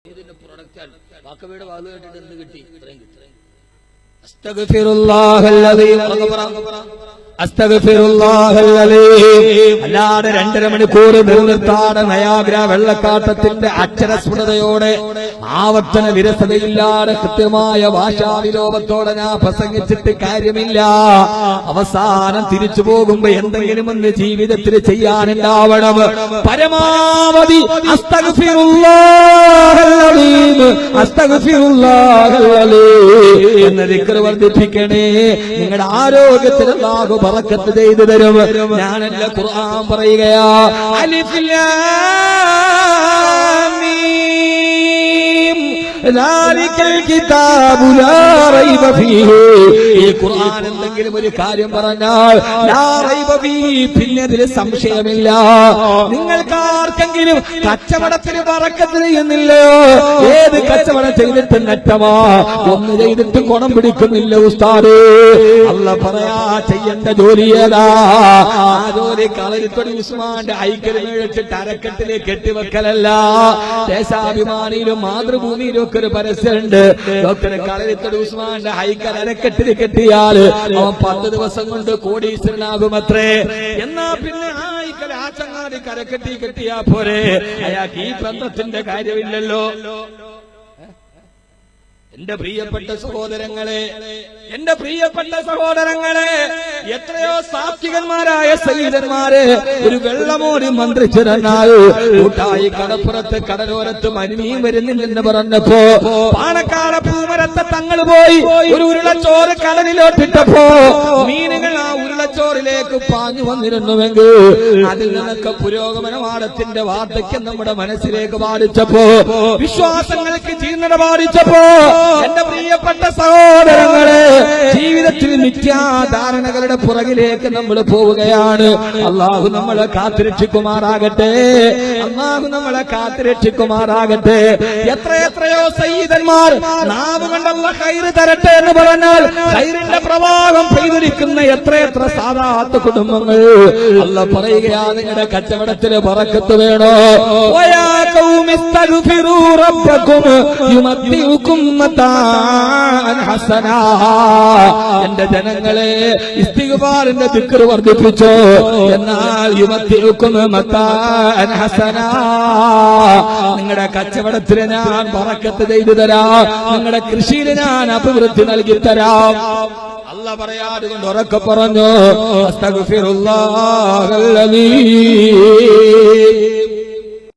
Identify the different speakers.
Speaker 1: ഇതിന്റെ പ്രൊഡക്റ്റാണ്. വാക്കവയുടെ വാത് കേട്ടിട്ട് എന്ത് കിട്ടി? ഇത്രയും കിട്ടി. അല്ലാതെ 2.5 മണിക്കൂർ നിർത്താതെ നയാഗ്ര വെള്ളക്കാട്ടത്തിന്റെ അക്ഷരസ്ഫുടതയോടെ ആവർത്തന വിരസതയില്ലാതെ കൃത്യമായ ഭാഷാവിലോപത്തോടെ ഞാൻ പ്രസംഗിച്ചിട്ട് കാര്യമില്ല. അവസാനം തിരിച്ചു പോകുമ്പോ എന്തെങ്കിലും ഒന്ന് ജീവിതത്തിൽ ചെയ്യാനുണ്ടാവണം. പരമാവധി എന്ന ദിക്ർ വർദ്ധിപ്പിക്കണേ. നിങ്ങളുടെ ആരോഗ്യത്തിൽ അല്ലാഹു ബറക്കത്ത് ചെയ്തു തരും. ഞാനല്ല ഖുർആൻ പറയുകയാ, അലിഫ് ലാം മീം ദാലികൽ കിതാബു ലാ റൈബ ഫീഹി. ഈ ഖുർആൻ എന്തെങ്കിലും ഒരു കാര്യം പറഞ്ഞാൽ ലാ റൈബ ഫീഹി, പിന്നെ അതിൽ സംശയമില്ല. നിങ്ങൾക്ക് ആർക്കെങ്കിലും കച്ചവടത്തിന് ബറക്കത്ത് ചെയ്യുന്നില്ലയോ? ഏത് കച്ചവടം ചെയ്തിട്ട് നെറ്റമാ, ഒന്ന് ചെയ്തിട്ട് ഗുണം പിടിക്കുന്നില്ല ഉസ്താദ്. അല്ലാഹ് പറയാ ചെയ്യേണ്ട ജോലി ഏതാ? ആ ജോലി കളരിത്തൊടി ഉസ്മാന്റെ ഐക്യം മേടിച്ചിട്ട് അരക്കെട്ടിലെ കെട്ടിവെക്കലല്ല. ദേശാഭിമാനിയിലും മാതൃഭൂമിയിലും ഒക്കെ ഒരു പരസ്യമുണ്ട്. ഡോക്ടർ കളരിത്തൊടി ഉസ്മാന്റെ ഐക്യം അരക്കെട്ടിൽ കെട്ടിയാൽ അവൻ 10 ദിവസം കൊണ്ട് കോടീശ്വരനാകുമത്രേ. എന്നാ പിന്നെ ആ ഐക്യം ആ ചങ്ങാതി കരക്കെട്ടി കെട്ടിയാ പോരെ? അയാൾക്ക് ഈ ബന്ധത്തിന്റെ കാര്യമില്ലല്ലോ. എന്റെ പ്രിയപ്പെട്ട സഹോദരങ്ങളെ, എന്റെ പ്രിയപ്പെട്ട സഹോദരങ്ങളെ, എത്രയോ സാത്വികന്മാരായ സയ്യിദന്മാരെ ഒരു വെള്ളമോടി മന്ത്രിച്ചിരുന്നാൽ കൂട്ടായി കടപ്പുറത്ത് കടലോരത്ത് മരുമീൻ വരുന്നില്ലെന്ന് പറഞ്ഞപ്പോ പാണക്കാട് പൂമരത്തെ തങ്ങൾ പോയി ഒരു ഉരുളച്ചോറ് കടലിലോട്ടിട്ടപ്പോ മീനുകൾ ആ ഉരുളച്ചോറിലേക്ക് പാഞ്ഞു വന്നിരുന്നുവെങ്കിൽ അതിൽ നിന്നൊക്കെ പുരോഗമനവാദത്തിന്റെ വാർദ്ധക്യം നമ്മുടെ മനസ്സിലേക്ക് ബാധിച്ചപ്പോ, വിശ്വാസങ്ങൾക്ക് ജീർണത ബാധിച്ചപ്പോ, എന്റെ പ്രിയപ്പെട്ട സഹോദരങ്ങളെ, ജീവിതത്തിൽ മിഥ്യാധാരണകളുടെ പുറകിലേക്ക് നമ്മൾ പോവുകയാണ്. അള്ളാഹു നമ്മളെ കാത്തുരക്ഷിക്കുമാറാകട്ടെ. അള്ളാഹു നമ്മളെ കാത്തുരക്ഷിക്കുമാറാകട്ടെ. എത്രയെത്രയോ സയ്യിദന്മാർ നാവ് കൊണ്ടുള്ള ഖൈറ് തരട്ടെ എന്ന് പറഞ്ഞാൽ ഖൈറിന്റെ പ്രവാഹം പെയ്തിരിക്കുന്ന എത്രയെത്ര സാദാത്ത് കുടുംബങ്ങൾ. അല്ലാഹു പറയുകയാ, നിങ്ങളുടെ കച്ചവടത്തിന് ബറക്കത്ത് വേണോ? വയാ ഖൗമി ഇസ്തഗ്ഫിറൂ റബ്ബക്കും യുമത്തിഉകും മതാഅൻ ഹസനാ. എന്റെ ജനങ്ങളെ, ഇസ്തിഗ്ഫാറിന്റെ ദിക്ർ വർദ്ധിപ്പിച്ചോ, എന്നാൽ യുമത്തിഉകും മതാഅൻ ഹസനാ. നിങ്ങളുടെ കച്ചവടത്തിന് ഞാൻ ബറക്കത്ത് ചെയ്തു തരാം. നിങ്ങളുടെ കൃഷിയിൽ ഞാൻ അഭിവൃദ്ധി നൽകി തരാം. അല്ലാഹ് പറയാതെ കൊണ്ട് ഉറക്കെ പറഞ്ഞു, അസ്തഗ്ഫിറുല്ലാഹൽ അലീം.